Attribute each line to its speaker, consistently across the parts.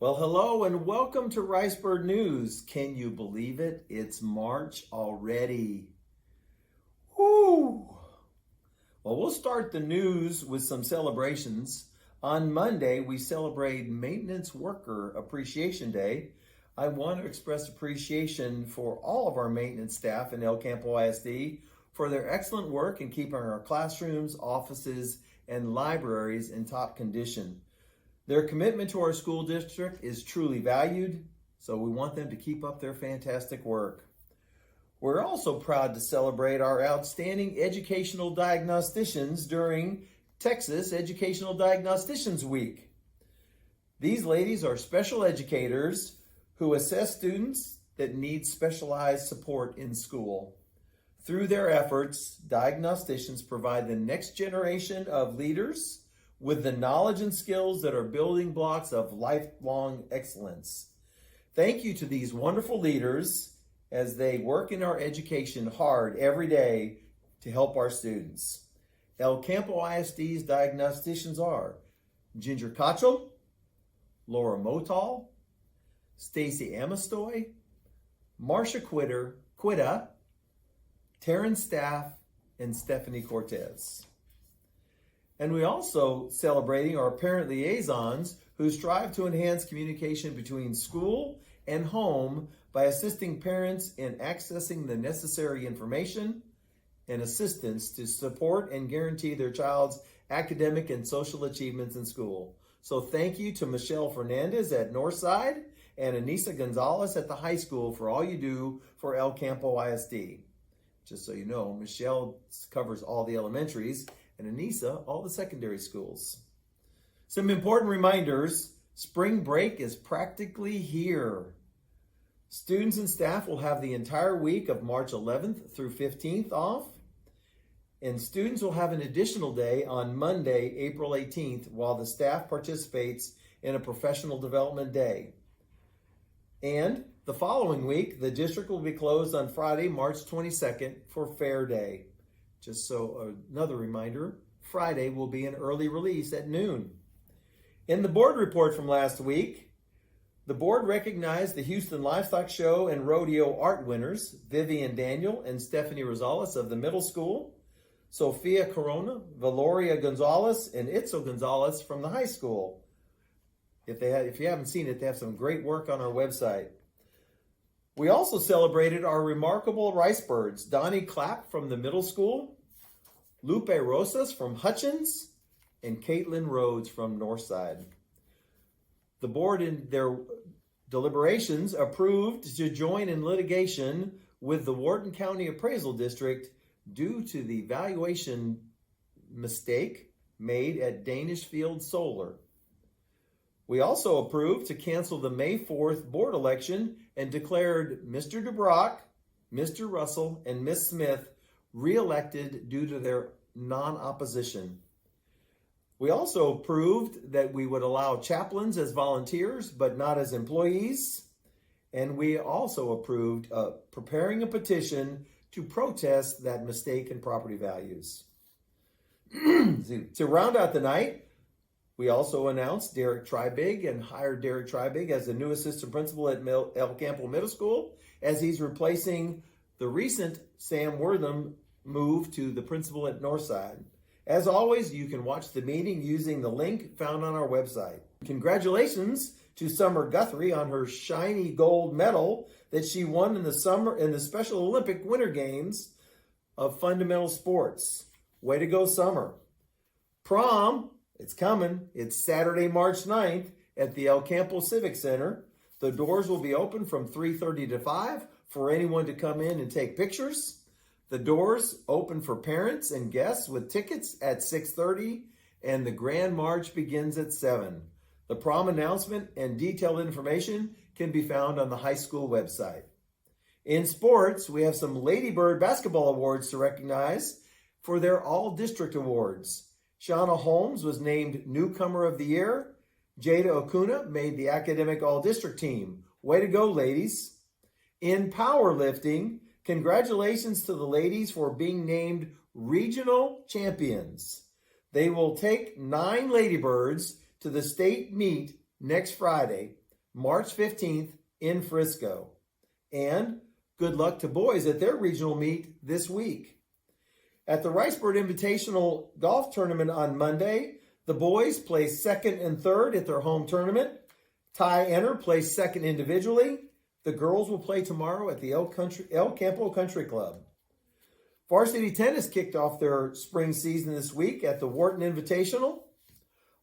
Speaker 1: Well, hello and welcome to Ricebird News. Can you believe it? It's March already. Woo! Well, we'll start the news with some celebrations. On Monday, we celebrate Maintenance Worker Appreciation Day. I want to express appreciation for all of our maintenance staff in El Campo ISD for their excellent work in keeping our classrooms, offices, and libraries in top condition. Their commitment to our school district is truly valued, so we want them to keep up their fantastic work. We're also proud to celebrate our outstanding educational diagnosticians during Texas Educational Diagnosticians Week. These ladies are special educators who assess students that need specialized support in school. Through their efforts, diagnosticians provide the next generation of leaders with the knowledge and skills that are building blocks of lifelong excellence. Thank you to these wonderful leaders as they work in our education hard every day to help our students. El Campo ISD's diagnosticians are Ginger Kochel, Laura Motal, Stacy Amistoy, Marcia Quitta, Taryn Staff, and Stephanie Cortez. And we also celebrating our Parent Liaisons who strive to enhance communication between school and home by assisting parents in accessing the necessary information and assistance to support and guarantee their child's academic and social achievements in school. So thank you to Michelle Fernandez at Northside and Anissa Gonzalez at the high school for all you do for El Campo ISD. Just so you know, Michelle covers all the elementaries and Anissa, all the secondary schools. Some important reminders: spring break is practically here. Students and staff will have the entire week of March 11th through 15th off, and students will have an additional day on Monday, April 18th, while the staff participates in a professional development day. And the following week, the district will be closed on Friday, March 22nd for Fair Day. Just so another reminder, Friday will be an early release at noon. In the board report from last week, the board recognized the Houston Livestock Show and Rodeo Art winners, Vivian Daniel and Stephanie Rosales of the middle school, Sophia Corona, Valoria Gonzalez, and Itzel Gonzalez from the high school. If you haven't seen it, they have some great work on our website. We also celebrated our Remarkable Ricebirds, Donnie Clapp from the middle school, Lupe Rosas from Hutchins, and Caitlin Rhodes from Northside. The board in their deliberations approved to join in litigation with the Wharton County Appraisal District due to the valuation mistake made at Danish Field Solar. We also approved to cancel the May 4th board election and declared Mr. DeBrock, Mr. Russell, and Ms. Smith re-elected due to their non-opposition. We also approved that we would allow chaplains as volunteers, but not as employees. And we also approved preparing a petition to protest that mistake in property values. To round out the night, we also announced Derek Trybig and hired Derek Trybig as the new assistant principal at El Campo Middle School, as he's replacing the recent Sam Wortham move to the principal at Northside. As always, you can watch the meeting using the link found on our website. Congratulations to Summer Guthrie on her shiny gold medal that she won in the Special Olympic Winter Games of Fundamental Sports. Way to go, Summer. Prom, it's coming. It's Saturday, March 9th at the El Campo Civic Center. The doors will be open from 3:30 to 5 for anyone to come in and take pictures. The doors open for parents and guests with tickets at 6:30, and the Grand March begins at 7. The prom announcement and detailed information can be found on the high school website. In sports, we have some Ladybird basketball awards to recognize for their all-district awards. Shauna Holmes was named Newcomer of the Year. Jada Okuna made the Academic All-District team. Way to go, ladies. In powerlifting, congratulations to the ladies for being named regional champions. They will take 9 Ladybirds to the state meet next Friday. March 15th in Frisco. And good luck to boys at their regional meet this week. At the Ricebird Invitational Golf Tournament on Monday, the boys place second and third at their home tournament. Tie enter place second individually. The girls will play tomorrow at the El Campo Country Club. Varsity tennis kicked off their spring season this week at the Wharton Invitational.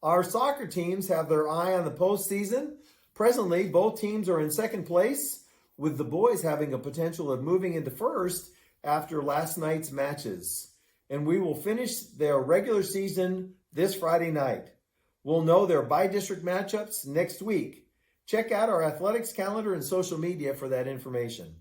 Speaker 1: Our soccer teams have their eye on the postseason. Presently, both teams are in second place, with the boys having a potential of moving into first after last night's matches. And we will finish their regular season this Friday night. We'll know their by-district matchups next week. Check out our athletics calendar and social media for that information.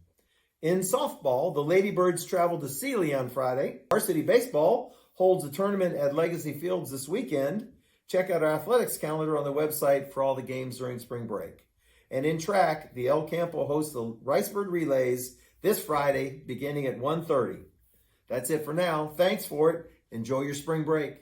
Speaker 1: In softball, the Ladybirds traveled to Sealy on Friday. Varsity baseball holds a tournament at Legacy Fields this weekend. Check out our athletics calendar on the website for all the games during spring break. And in track, the El Campo hosts the Ricebird Relays this Friday beginning at 1:30. That's it for now. Thanks for it. Enjoy your spring break.